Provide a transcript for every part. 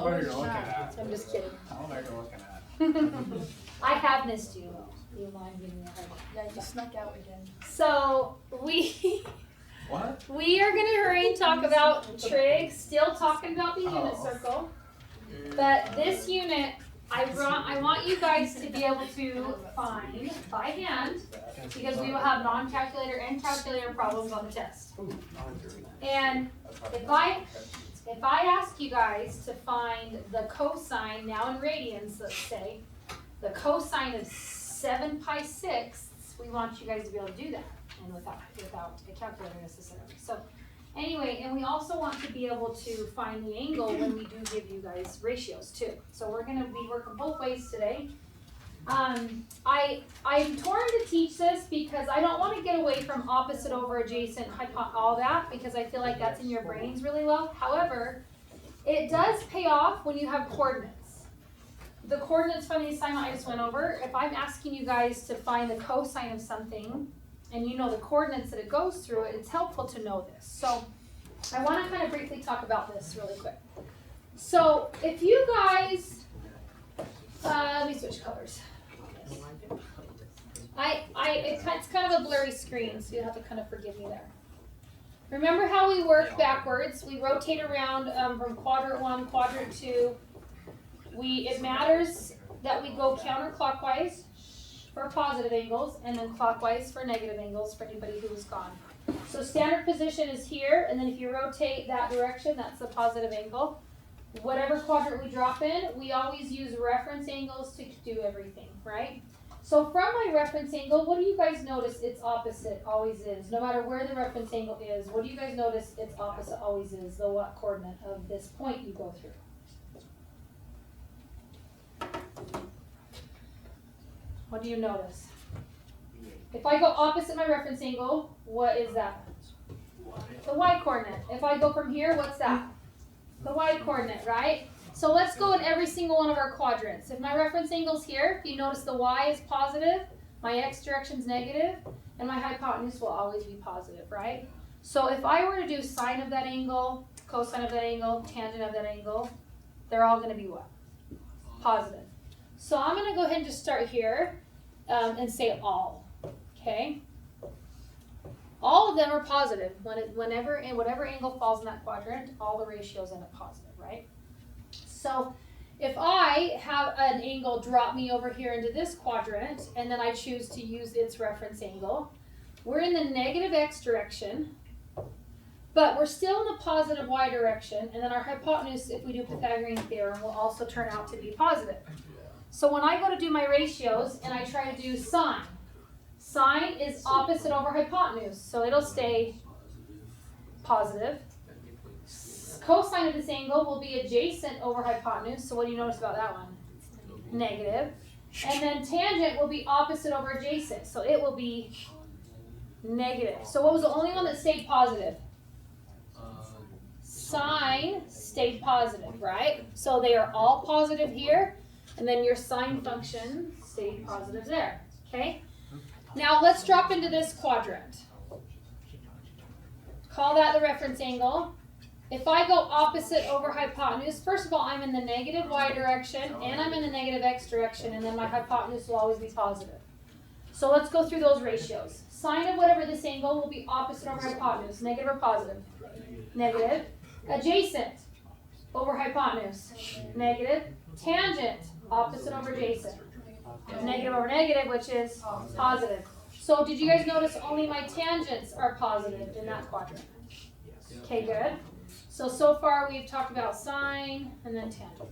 what you're looking at. I'm just kidding. I don't know what you're looking at. I have missed you. You mind giving me a hug? Yeah, you snuck out again. So we What? we are gonna hurry and talk about trig. Still talking about the unit circle, but this unit I want you guys to be able to find by hand because we will have non-calculator and calculator problems on the test. And if I ask you guys to find the cosine now in radians, let's say the cosine of 7 pi sixths, we want you guys to be able to do that, and without a calculator necessarily. So anyway, and we also want to be able to find the angle when we do give you guys ratios too. So we're going to be working both ways today. I'm torn to teach this because I don't want to get away from opposite over adjacent, all that, because I feel like that's in your brains really well. However, it does pay off when you have coordinates. The coordinates from the assignment I just went over, if I'm asking you guys to find the cosine of something, and you know the coordinates that it goes through, it's helpful to know this. So I want to kind of briefly talk about this really quick. So if you guys, let me switch colors. It's kind of a blurry screen, so you have to kind of forgive me there. Remember how we work backwards? We rotate around from quadrant 1, quadrant 2. It matters that we go counterclockwise for positive angles and then clockwise for negative angles for anybody who was gone. So standard position is here, and then if you rotate that direction, that's the positive angle. Whatever quadrant we drop in, we always use reference angles to do everything, right? So from my reference angle, what do you guys notice its opposite always is? No matter where the reference angle is, what do you guys notice its opposite always is? The what coordinate of this point you go through? What do you notice? If I go opposite my reference angle, what is that? The y coordinate. If I go from here, what's that? The y coordinate, right? So let's go in every single one of our quadrants. If my reference angle's here, if you notice the y is positive, my x direction's negative, and my hypotenuse will always be positive, right? So if I were to do sine of that angle, cosine of that angle, tangent of that angle, they're all going to be what? Positive. So I'm going to go ahead and just start here and say all, okay? All of them are positive. Whatever angle falls in that quadrant, all the ratios end up positive, right? So if I have an angle drop me over here into this quadrant, and then I choose to use its reference angle, we're in the negative x direction, but we're still in the positive y direction, and then our hypotenuse, if we do Pythagorean theorem, will also turn out to be positive. So when I go to do my ratios and I try to do sine, sine is opposite over hypotenuse, so it'll stay positive. Cosine of this angle will be adjacent over hypotenuse, so what do you notice about that one? Negative. And then tangent will be opposite over adjacent, so it will be negative. So what was the only one that stayed positive? Sine stayed positive, right? So they are all positive here, and then your sine function stayed positive there, okay? Now let's drop into this quadrant. Call that the reference angle. If I go opposite over hypotenuse, first of all, I'm in the negative y direction, and I'm in the negative x direction, and then my hypotenuse will always be positive. So let's go through those ratios. Sine of whatever this angle will be opposite over hypotenuse, negative or positive? Negative. Adjacent over hypotenuse, negative. Tangent, opposite over adjacent, negative over negative, which is positive. So did you guys notice only my tangents are positive in that quadrant? Okay, good. So far we've talked about sine and then tangent.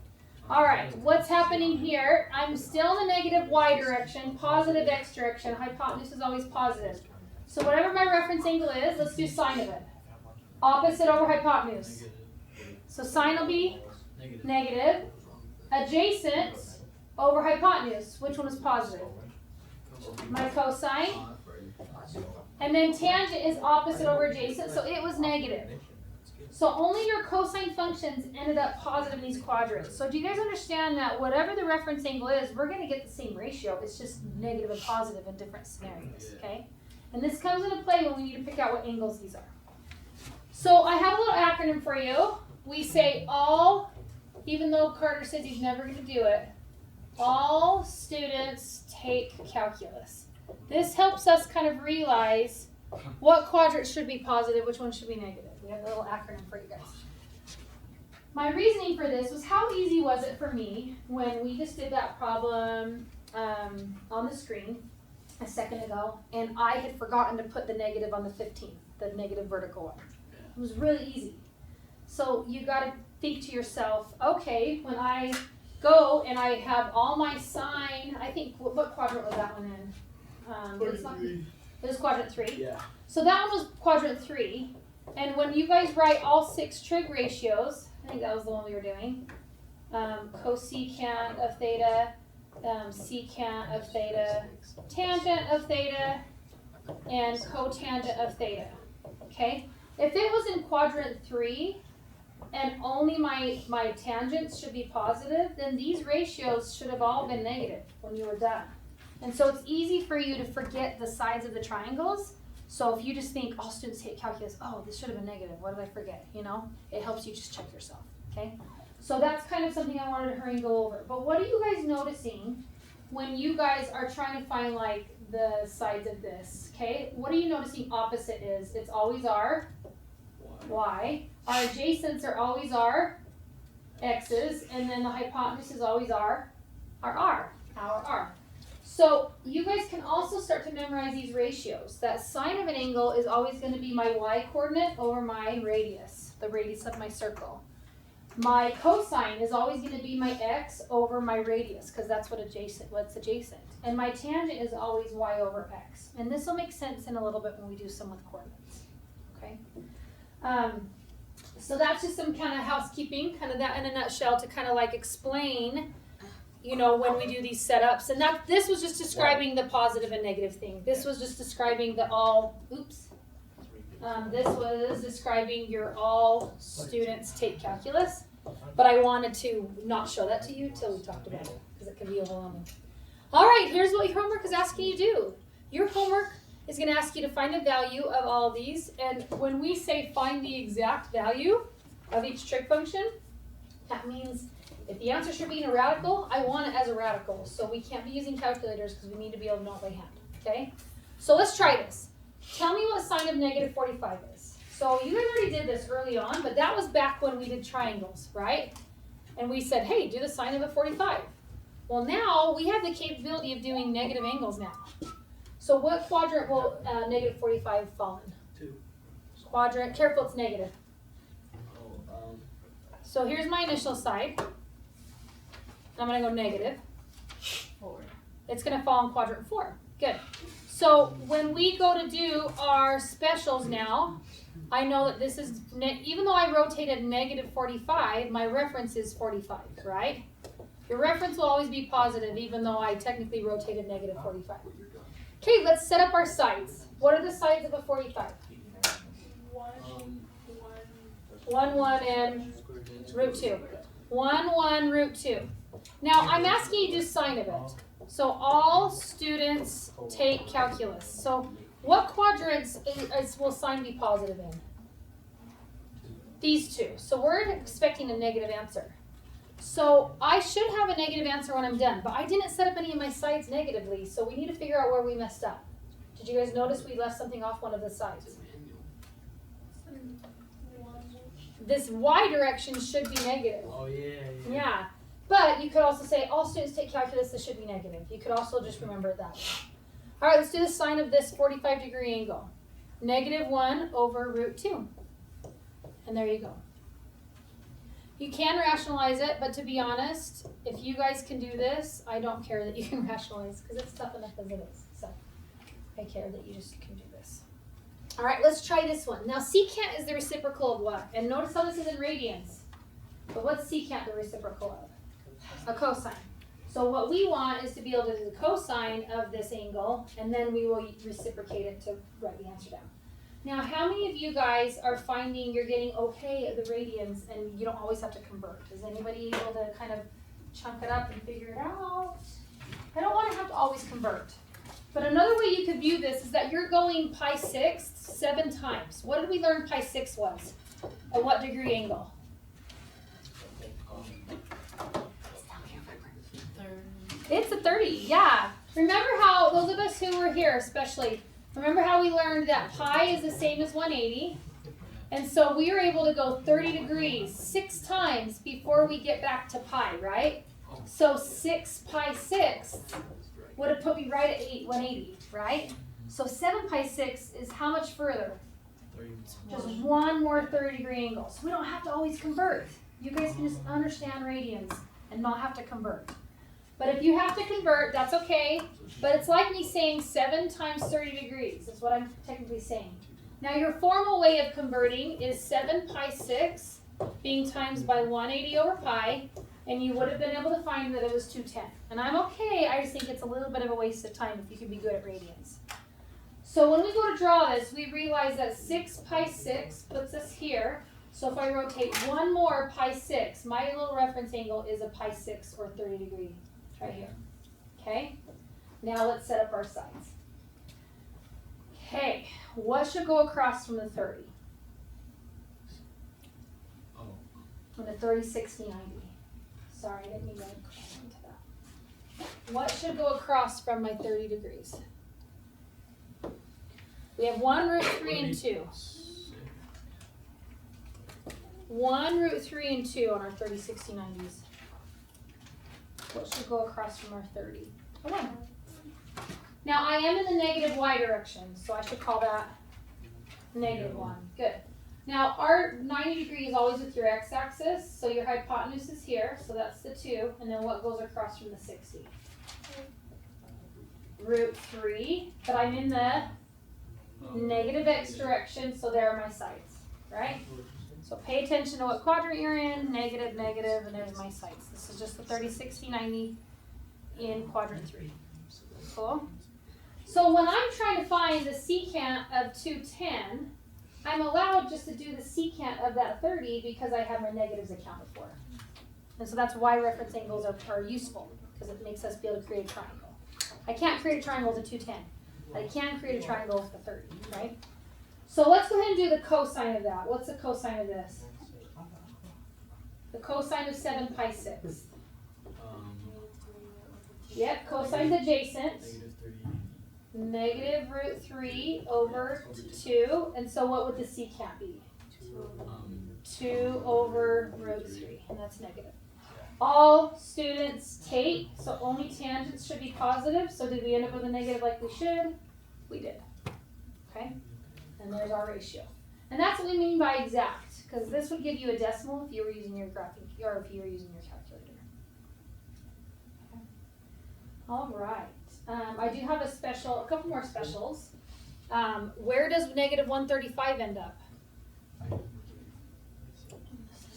All right, what's happening here? I'm still in the negative y direction, positive x direction. Hypotenuse is always positive. So whatever my reference angle is, let's do sine of it. Opposite over hypotenuse. So sine will be negative. Adjacent over hypotenuse. Which one is positive? My cosine. And then tangent is opposite over adjacent, so it was negative. So only your cosine functions ended up positive in these quadrants. So do you guys understand that whatever the reference angle is, we're going to get the same ratio. It's just negative and positive in different scenarios, okay? And this comes into play when we need to pick out what angles these are. So I have a little acronym for you. We say all even though Carter says he's never going to do it, all students take calculus. This helps us kind of realize what quadrant should be positive, which one should be negative. We have a little acronym for you guys. My reasoning for this was how easy was it for me when we just did that problem on the screen a second ago, and I had forgotten to put the negative on the 15th, the negative vertical one. It was really easy. So you got to think to yourself, okay, when I go and I have all my sign, I think, what quadrant was that one in? It was quadrant 3. Yeah. So that one was quadrant 3. And when you guys write all 6 trig ratios, I think that was the one we were doing, cosecant of theta, secant of theta, tangent of theta, and cotangent of theta. Okay? If it was in quadrant 3, and only my tangents should be positive, then these ratios should have all been negative when you were done. And so it's easy for you to forget the sides of the triangles. So if you just think, all students take calculus, oh, this should have been negative, what did I forget? You know, it helps you just check yourself, okay? So that's kind of something I wanted to hurry and go over. But what are you guys noticing when you guys are trying to find like the sides of this, okay? What are you noticing opposite is? It's always our y. Our adjacents are always our x's, and then the hypotenuse is always our r. So you guys can also start to memorize these ratios. That sine of an angle is always going to be my y coordinate over my radius, the radius of my circle. My cosine is always going to be my x over my radius, because that's what's adjacent. And my tangent is always y over x. And this will make sense in a little bit when we do some with coordinates. Okay. So that's just some kind of housekeeping, kind of that in a nutshell, to kind of like explain, you know, when we do these setups. And that this was just describing the positive and negative thing. This was just describing the all, this was describing your all students take calculus. But I wanted to not show that to you till we talked about it, because it can be overwhelming. All right, here's what your homework is asking you to do. Your homework is going to ask you to find the value of all of these. And when we say find the exact value of each trig function, that means if the answer should be in a radical, I want it as a radical. So we can't be using calculators because we need to be able to know it by hand. Okay? So let's try this. Tell me what sine of negative 45 is. So you guys already did this early on, but that was back when we did triangles, right? And we said, hey, do the sine of a 45. Well, now we have the capability of doing negative angles now. So what quadrant will negative 45 fall in? 2. Quadrant, careful, it's negative. So here's my initial side. I'm going to go negative. 4. It's going to fall in quadrant 4. Good. So when we go to do our specials now, I know that this is, even though I rotated negative 45, my reference is 45, right? Your reference will always be positive, even though I technically rotated negative 45. Okay, let's set up our sides. What are the sides of a 45? 1, 1, and root 2. 1, 1, root 2. Now, I'm asking you to do sine of it. So all students take calculus. So what quadrants will sine be positive in? These two. So we're expecting a negative answer. So I should have a negative answer when I'm done, but I didn't set up any of my sides negatively, so we need to figure out where we messed up. Did you guys notice we left something off one of the sides? This y direction should be negative. Oh, yeah. Yeah. But you could also say, all students take calculus, this should be negative. You could also just remember it that way. All right, let's do the sine of this 45-degree angle. Negative 1 over root 2. And there you go. You can rationalize it, but to be honest, if you guys can do this, I don't care that you can rationalize, because it's tough enough as it is. So I care that you just can do this. All right, let's try this one. Now, secant is the reciprocal of what? And notice how this is in radians. But what's secant the reciprocal of? A cosine. So what we want is to be able to do the cosine of this angle, and then we will reciprocate it to write the answer down. Now, how many of you guys are finding you're getting okay at the radians and you don't always have to convert? Is anybody able to kind of chunk it up and figure it out? I don't want to have to always convert. But another way you could view this is that you're going pi sixth 7 times. What did we learn pi 6 was? At what degree angle? 30, yeah. Remember how, those of us who were here especially, remember how we learned that pi is the same as 180? And so we were able to go 30 degrees 6 times before we get back to pi, right? So 6 pi 6 would have put me right at 180, right? So 7 pi 6 is how much further? Just one more 30 degree angle. So we don't have to always convert. You guys can just understand radians and not have to convert. But if you have to convert, that's okay. But it's like me saying 7 times 30 degrees is what I'm technically saying. Now your formal way of converting is 7 pi 6 being times by 180 over pi, and you would have been able to find that it was 210. And I'm okay, I just think it's a little bit of a waste of time if you can be good at radians. So when we go to draw this, we realize that 6 pi 6 puts us here. So if I rotate one more pi 6, my little reference angle is a pi 6 or 30 degree right here. Okay? Now let's set up our sides. Okay, what should go across from the 30? From the 30, 60, 90. Sorry, I didn't mean to call into that. What should go across from my 30 degrees? We have 1 root 3 and 2. 1 root 3 and 2 on our 30, 60, 90s. What should go across from our 30? A 1. Now I am in the negative y direction, so I should call that negative 1. Good. Now our 90 degree is always with your x-axis, so your hypotenuse is here, so that's the 2, and then what goes across from the 60? Root 3, but I'm in the negative x direction, so there are my sides, right? So pay attention to what quadrant you're in, negative, negative, and there's my sides. This is just the 30, 60, 90 in quadrant 3. Cool? So when I'm trying to find the secant of 210, I'm allowed just to do the secant of that 30 because I have my negatives accounted for. And so that's why reference angles are useful, because it makes us be able to create a triangle. I can't create a triangle with a 210. I can create a triangle with a 30, right? So let's go ahead and do the cosine of that. What's the cosine of this? The cosine of 7 pi 6. Yep, cosine's adjacent. Negative root 3 over 2. And so what would the secant be? 2 over root 3. And that's negative. All students take, so only tangents should be positive. So did we end up with a negative like we should? We did. Okay? And there's our ratio. And that's what we mean by exact, because this would give you a decimal if you were using your graphing, or if you were using your calculator. Okay. All right. I do have a couple more specials. Where does negative 135 end up?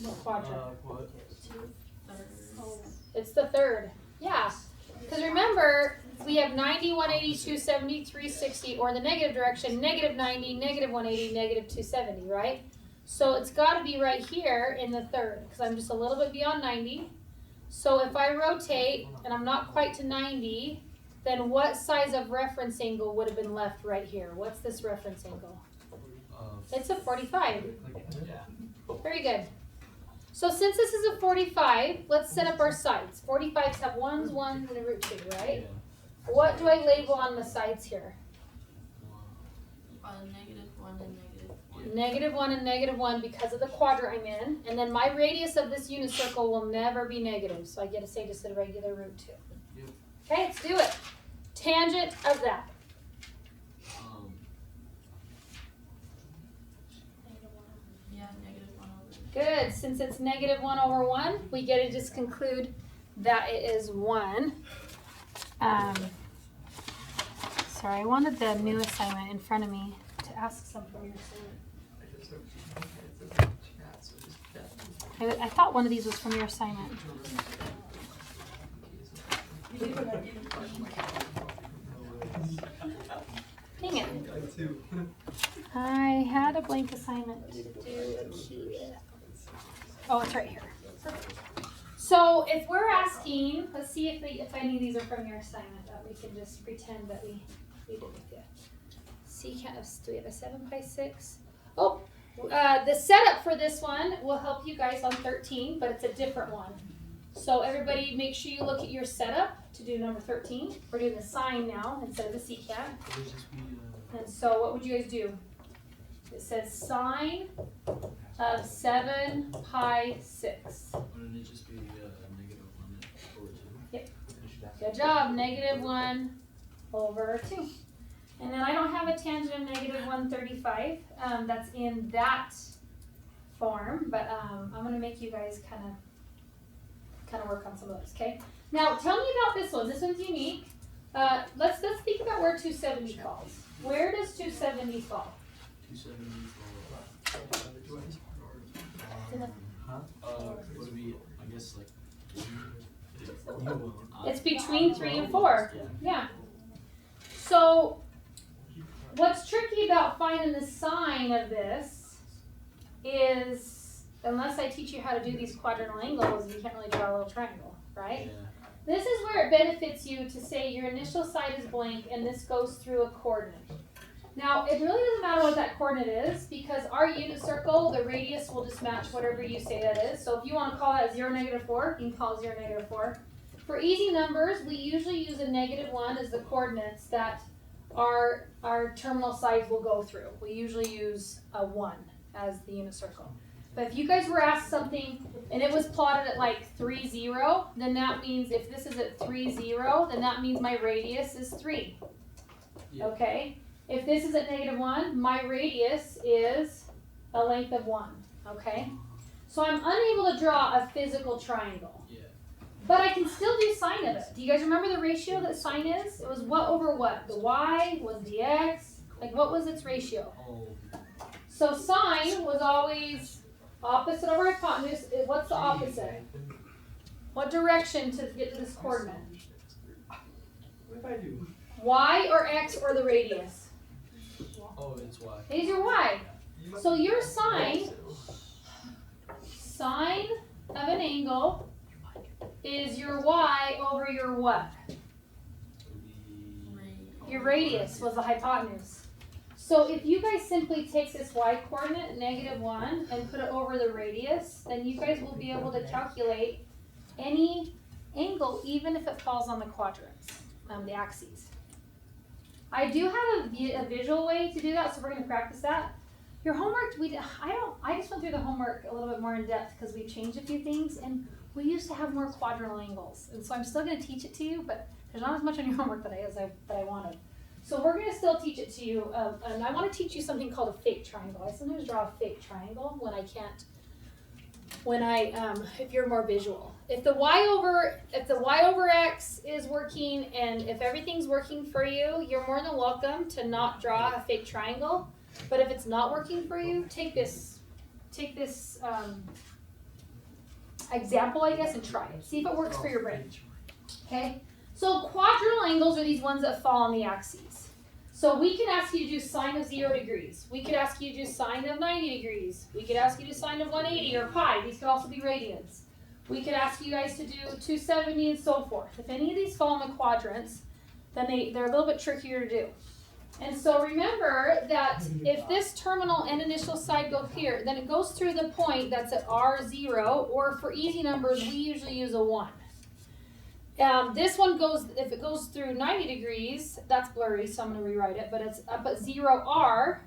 What quadrant? It's the third. Yeah. Because remember, we have 90, 180, 270, 360, or the negative direction, negative 90, negative 180, negative 270, right? So it's got to be right here in the third, because I'm just a little bit beyond 90. So if I rotate, and I'm not quite to 90, then what size of reference angle would have been left right here? What's this reference angle? It's a 45. Very good. So since this is a 45, let's set up our sides. 45s have 1s, 1s, and a root 2, right? What do I label on the sides here? Negative 1 and negative 1. Negative 1 and negative 1 because of the quadrant I'm in. And then my radius of this unit circle will never be negative. So I get to say just a regular root 2. Yep. Okay, let's do it. Tangent of that. Yeah, negative 1 over. Good. Since it's negative 1 over 1, we get to just conclude that it is 1. Sorry, I wanted the new assignment in front of me to ask some from your assignment. I thought one of these was from your assignment. Dang it. I had a blank assignment to do. Oh, it's right here. So if we're asking, let's see if any of these are from your assignment, that we can just pretend that we did with you. Do we have a 7 pi 6? Oh, the setup for this one will help you guys on 13, but it's a different one. So everybody make sure you look at your setup to do number 13. We're doing the sine now instead of the secant. And so what would you guys do? It says sine of 7 pi 6. Wouldn't it just be negative 1 over 2? Yep. Good job. Negative 1 over 2. And then I don't have a tangent of negative 135. That's in that form, but I'm going to make you guys kind of work on some of those, okay? Now, tell me about this one. This one's unique. Let's think about where 270 falls. Where does 270 fall? 270 would it be, I guess, like... It's between 3 and 4. Yeah. So, what's tricky about finding the sine of this is, unless I teach you how to do these quadrantal angles, you can't really draw a little triangle, right? Yeah. This is where it benefits you to say your initial side is blank and this goes through a coordinate. Now, it really doesn't matter what that coordinate is because our unit circle, the radius will just match whatever you say that is. So if you want to call that 0, -4, you can call it 0, -4. For easy numbers, we usually use a -1 as the coordinates that our terminal sides will go through. We usually use a 1 as the unit circle. But if you guys were asked something and it was plotted at like 3, 0, then that means if this is at 3, 0, then that means my radius is 3. Yeah. Okay? If this is at -1, my radius is a length of 1. Okay? So I'm unable to draw a physical triangle. Yeah. But I can still do sine of it. Do you guys remember the ratio that sine is? It was what over what? The y was the x. Like what was its ratio? Oh. So sine was always opposite over hypotenuse. What's the opposite? What direction to get to this coordinate? What if I do? Y or x or the radius? Oh, it's y. It is your y. So your sine of an angle is your y over your what? Your radius was the hypotenuse. So if you guys simply take this y coordinate, -1, and put it over the radius, then you guys will be able to calculate any angle, even if it falls on the quadrants, the axes. I do have a visual way to do that, so we're going to practice that. Your homework, I just went through the homework a little bit more in depth because we've changed a few things, and we used to have more quadrantal angles. And so I'm still going to teach it to you, but there's not as much on your homework that I wanted. So we're going to still teach it to you, and I want to teach you something called a fake triangle. I sometimes draw a fake triangle when I can't, if you're more visual. If the y over x is working and if everything's working for you, you're more than welcome to not draw a fake triangle. But if it's not working for you, take this example, I guess, and try it. See if it works for your brain. Okay? So quadrantal angles are these ones that fall on the axes. So we can ask you to do sine of 0 degrees. We could ask you to do sine of 90 degrees. We could ask you to do sine of 180 or pi. These could also be radians. We could ask you guys to do 270 and so forth. If any of these fall in the quadrants, then they're a little bit trickier to do. And so remember that if this terminal and initial side go here, then it goes through the point that's at R0, or for easy numbers, we usually use a 1. This one goes, if it goes through 90 degrees, that's blurry, so I'm going to rewrite it, but it's up at 0R,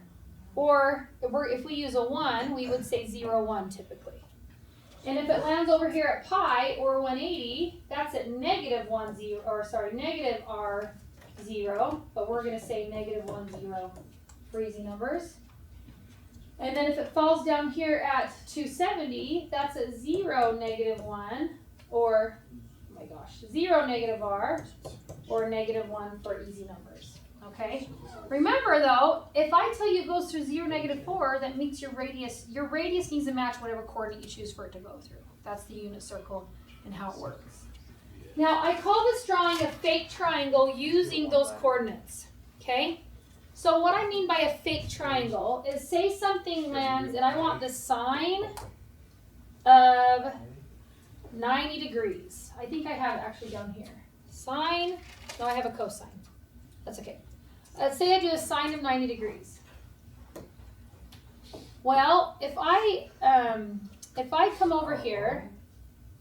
or if we use a 1, we would say 0, 1 typically. And if it lands over here at pi, or 180, that's at negative R0, but we're going to say negative 1, 0 for easy numbers. And then if it falls down here at 270, that's at 0, -1, or, oh my gosh, 0, -R, or -1 for easy numbers. Okay? Remember though, if I tell you it goes through 0, -4, that means your radius needs to match whatever coordinate you choose for it to go through. That's the unit circle and how it works. Now, I call this drawing a fake triangle using those coordinates, okay? So what I mean by a fake triangle is say something lands and I want the sine of 90 degrees. I think I have it actually down here. Sine, no, I have a cosine. That's okay. Let's say I do a sine of 90 degrees. Well, if I come over here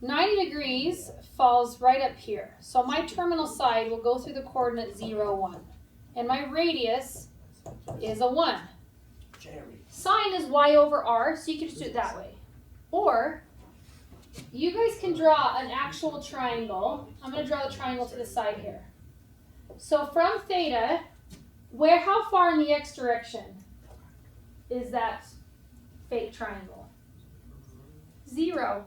90 degrees falls right up here. So my terminal side will go through the coordinate 0, 1. And my radius is a 1. Sine is y over r, so you can just do it that way. Or, you guys can draw an actual triangle. I'm going to draw the triangle to the side here. So from theta, how far in the x direction is that fake triangle? 0.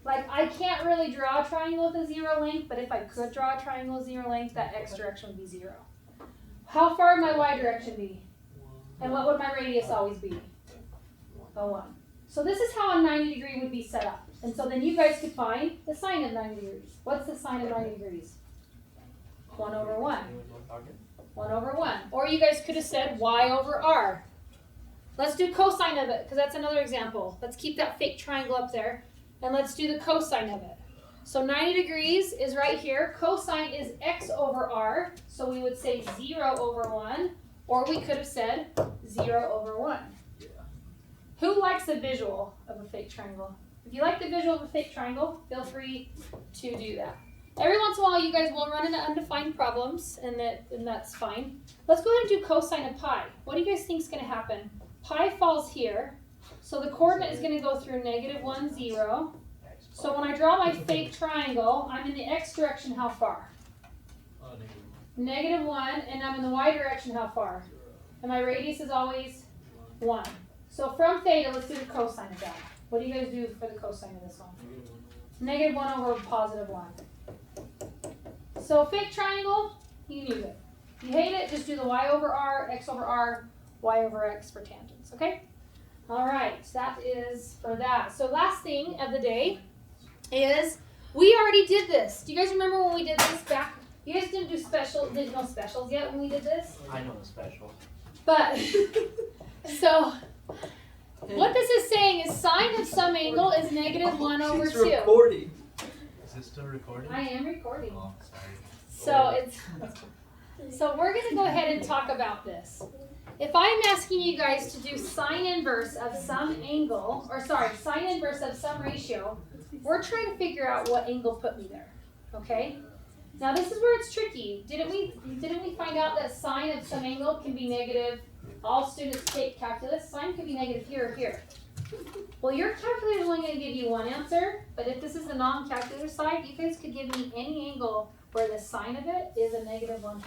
Like, I can't really draw a triangle with a 0 length, but if I could draw a triangle with 0 length, that x direction would be 0. How far would my y direction be? And what would my radius always be? A 1. So this is how a 90 degree would be set up. And so then you guys could find the sine of 90 degrees. What's the sine of 90 degrees? 1 over 1. 1 over 1. Or you guys could have said y over r. Let's do cosine of it, because that's another example. Let's keep that fake triangle up there. And let's do the cosine of it. So 90 degrees is right here. Cosine is x over r. So we would say 0 over 1. Or we could have said 0 over 1. Yeah. Who likes the visual of a fake triangle? If you like the visual of a fake triangle, feel free to do that. Every once in a while, you guys will run into undefined problems, and that's fine. Let's go ahead and do cosine of pi. What do you guys think is going to happen? Pi falls here, so the coordinate is going to go through -1, 0. So when I draw my fake triangle, I'm in the x direction how far? -1, and I'm in the y direction how far? And my radius is always 1. So from theta, let's do the cosine of that. What do you guys do for the cosine of this one? -1 over +1. So fake triangle, you can use it. If you hate it, just do the y over r, x over r, y over x for tangents, okay? All right, that is for that. So last thing of the day is, we already did this. Do you guys remember when we did this back? You guys didn't know specials yet when we did this? I know the special. But, so, what this is saying is sine of some angle is -1 over 2. She's recording. Is this still recording? I am recording. Oh, sorry. So we're going to go ahead and talk about this. If I'm asking you guys to do sine inverse of some angle, sine inverse of some ratio, we're trying to figure out what angle put me there, okay? Now this is where it's tricky. Didn't we find out that sine of some angle can be negative? All students take calculus. Sine can be negative here or here. Well, your calculator is only going to give you one answer, but if this is the non-calculator side, you guys could give me any angle where the sine of it is a -1/2.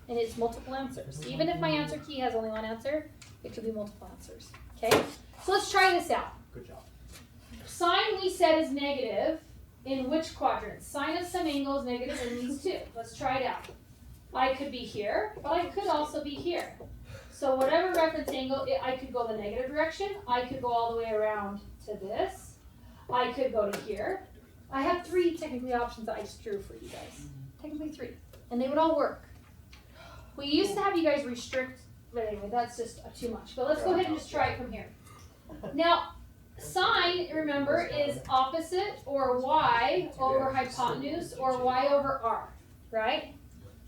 And it's multiple answers. Even if my answer key has only one answer, it could be multiple answers. Okay? So let's try this out. Good job. Sine we said is negative in which quadrant? Sine of some angle is negative in these two. Let's try it out. I could be here, but I could also be here. So whatever reference angle, I could go the negative direction. I could go all the way around to this. I could go to here. I have 3 technically options that I just drew for you guys. Technically 3. And they would all work. We used to have you guys restrict, but anyway, that's just too much. But let's go ahead and just try it from here. Now, sine, remember, is opposite or y over hypotenuse or y over r, right?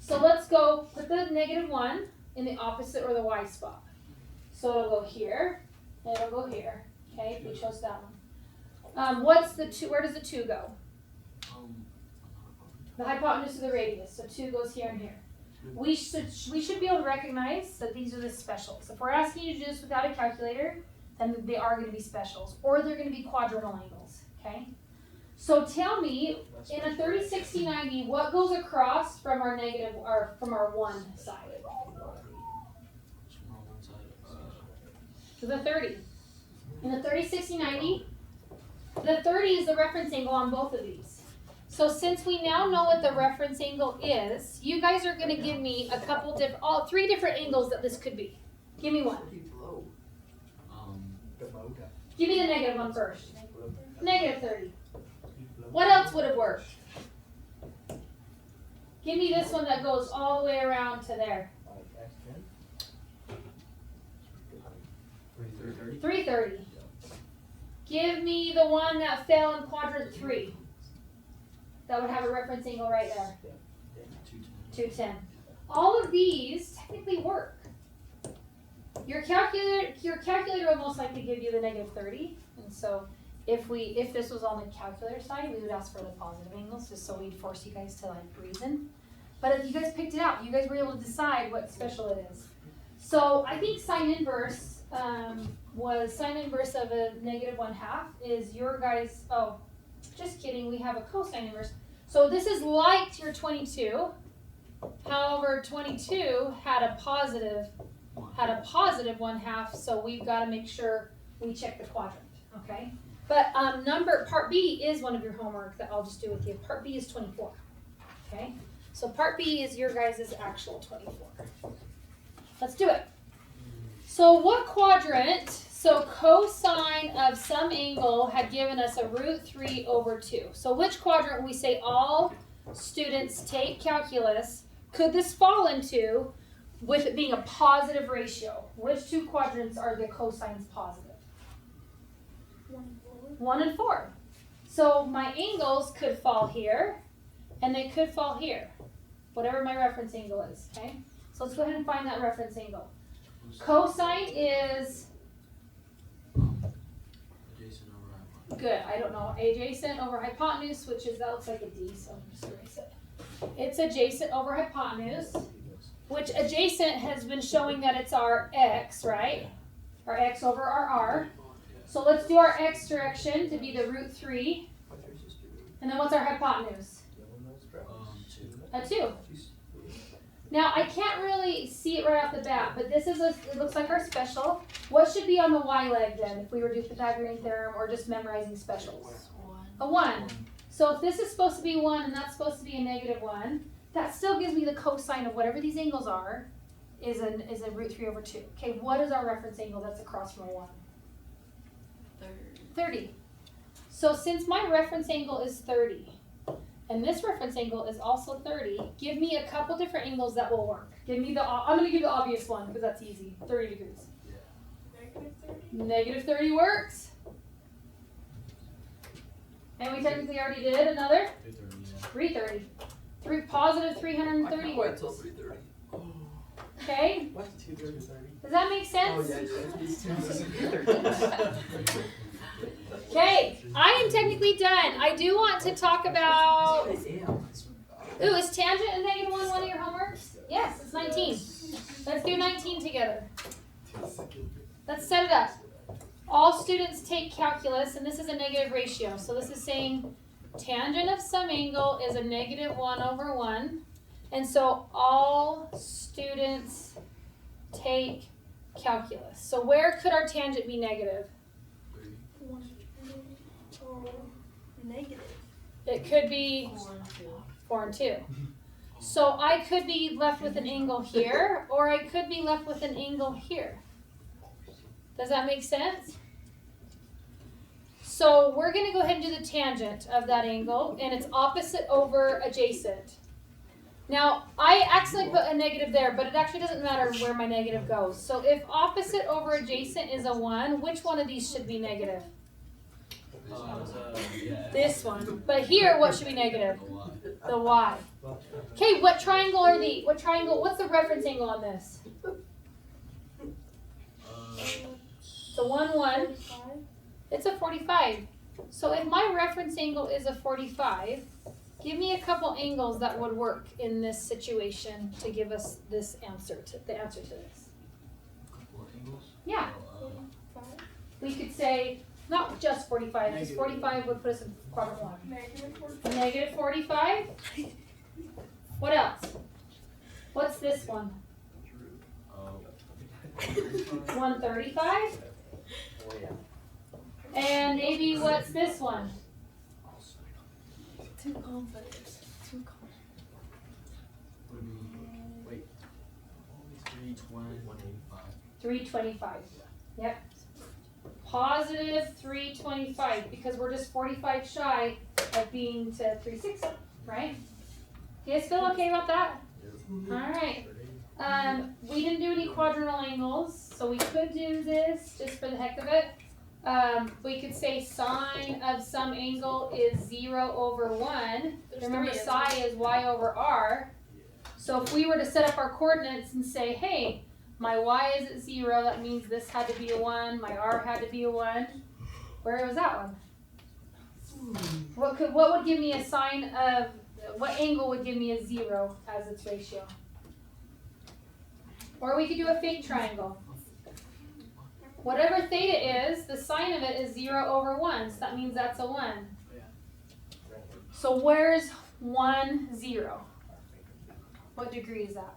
So let's go put the -1 in the opposite or the y spot. So it'll go here, and it'll go here. Okay, if we chose that one. What's the 2? Where does the 2 go? The hypotenuse of the radius. So 2 goes here and here. We should be able to recognize that these are the specials. If we're asking you to do this without a calculator, then they are going to be specials, or they're going to be quadrantal angles. Okay. So tell me, in a 30, 60, 90, what goes across from our negative or from our 1 side? To the 30. In the 30, 60, 90, the 30 is the reference angle on both of these. So since we now know what the reference angle is, you guys are going to give me a couple different, 3 different angles that this could be. Give me one. Give me the -1 first. -30. What else would have worked? Give me this one that goes all the way around to there. 330. Give me the one that fell in quadrant 3. That would have a reference angle right there. 210. All of these technically work. Your calculator will most likely give you the -30, and so if this was on the calculator side, we would ask for the positive angles, just so we'd force you guys to like reason. But if you guys picked it out, you guys were able to decide what special it is. So I think sine inverse was sine inverse of a -1/2 is your guys, oh, just kidding, we have a cosine inverse. So this is like your 22. However, 22 had a positive 1/2, so we've got to make sure we check the quadrant, okay? But part B is one of your homework that I'll just do with you. Part B is 24, okay? So part B is your guys' actual 24. Let's do it. So what quadrant, so cosine of some angle had given us a √3/2. So which quadrant we say all students take calculus could this fall into with it being a positive ratio? Which two quadrants are the cosines positive? 1 and 4. So my angles could fall here, and they could fall here, whatever my reference angle is, okay? So let's go ahead and find that reference angle. Cosine is, Adjacent over hypotenuse. good, I don't know, adjacent over hypotenuse, which is, that looks like a D, so I'm just erase it. It's adjacent over hypotenuse, which adjacent has been showing that it's our x, right? Our x over our r. So let's do our x direction to be the √3. And then what's our hypotenuse? 2. A 2. Now I can't really see it right off the bat, but this is it looks like our special. What should be on the y leg then if we were to do Pythagorean theorem or just memorizing specials? 1. A 1. So if this is supposed to be 1 and that's supposed to be a -1, that still gives me the cosine of whatever these angles are is a √3/2. Okay, what is our reference angle that's across from a 1? 30. So since my reference angle is 30, and this reference angle is also 30, give me a couple different angles that will work. Give me I'm going to give the obvious one because that's easy. 30 degrees. -30 works. And we technically already did another 330. Positive 330 works. Okay, What's 230? does that make sense? Oh, yeah. Okay, I am technically done. I do want to talk about, ooh, is tangent and -1 one of your homeworks? Yes, it's 19. Let's do 19 together. Let's set it up. All students take calculus, and this is a negative ratio. So this is saying tangent of some angle is a -1/1. And so all students take calculus. So where could our tangent be negative? Negative. It could be 4 and 2. So I could be left with an angle here, or I could be left with an angle here. Does that make sense? So we're going to go ahead and do the tangent of that angle, and it's opposite over adjacent. Now, I accidentally put a negative there, but it actually doesn't matter where my negative goes. So if opposite over adjacent is a 1, which one of these should be negative? This one. But here, what should be negative? The y. Okay, what triangle are the, what's the reference angle on this? So 1, 1. It's a 45. So if my reference angle is a 45, give me a couple angles that would work in this situation to give us this answer the answer to this. Yeah. We could say not just 45, because 45 would put us in quadrant 1. -45. What else? What's this one? 135. Oh, yeah. And maybe what's this one? 2 complex. 2 complex. Wait. 325. 325. Yep. Positive 325 because we're just 45 shy of being to 360, right? You guys feel okay about that? All right. We didn't do any quadrantal angles, so we could do this just for the heck of it. We could say sine of some angle is 0/1. Remember, psi is y over r. So if we were to set up our coordinates and say, hey, my y is at 0, that means this had to be a 1, my r had to be a 1. Where was that one? What would give me a sine of, what angle would give me a 0 as its ratio? Or we could do a fake triangle. Whatever theta is, the sine of it is 0 over 1, so that means that's a 1. So where's 1, 0? What degree is that?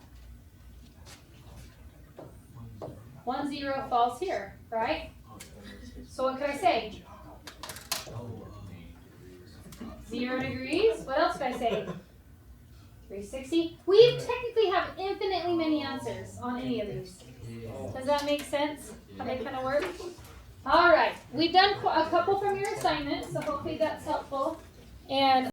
1, 0 falls here, right? So what could I say? 0 degrees. What else could I say? 360. We technically have infinitely many answers on any of these. Does that make sense? How they kind of work? All right. We've done a couple from your assignment, so hopefully that's helpful. And